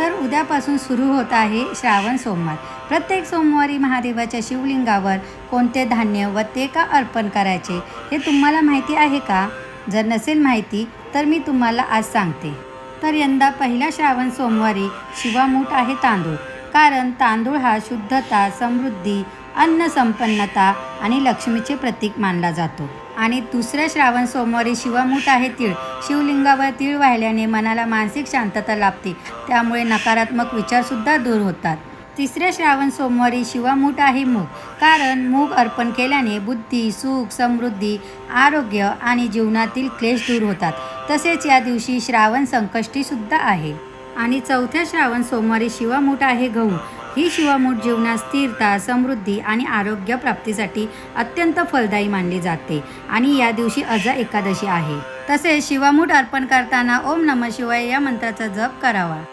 तर उद्यापासून सुरू होत आहे श्रावण सोमवार. प्रत्येक सोमवारी महादेवाच्या शिवलिंगावर कोणते धान्य व ते का अर्पण करायचे हे तुम्हाला माहिती आहे का? जर नसेल माहिती तर मी तुम्हाला आज सांगते. तर यंदा पहिल्या श्रावण सोमवारी शिवामूठ आहे तांदूळ. कारण तांदूळ हा शुद्धता, समृद्धी, अन्न संपन्नता आणि लक्ष्मीचे प्रतीक मानला जातो. आणि दुसऱ्या श्रावण सोमवारी शिवामूठ आहे तीळ. शिवलिंगावर तीळ वाहिल्याने मनाला मानसिक शांतता लाभते, त्यामुळे नकारात्मक विचारसुद्धा दूर होतात. तिसऱ्या श्रावण सोमवारी शिवामूठ आहे मूग. कारण मूग अर्पण केल्याने बुद्धी, सुख, समृद्धी, आरोग्य आणि जीवनातील क्लेश दूर होतात. तसेच या दिवशी श्रावण संकष्टीसुद्धा आहे. आणि चौथ्या श्रावण सोमवारी शिवामूठ आहे गहू. ही शिवामूठ जीवनात स्थिरता, समृद्धी आणि आरोग्य प्राप्तीसाठी अत्यंत फलदायी मानली जाते. आणि या दिवशी अजा एकादशी आहे. तसेच शिवामूठ अर्पण करताना ओम नमः शिवाय या मंत्राचा जप करावा.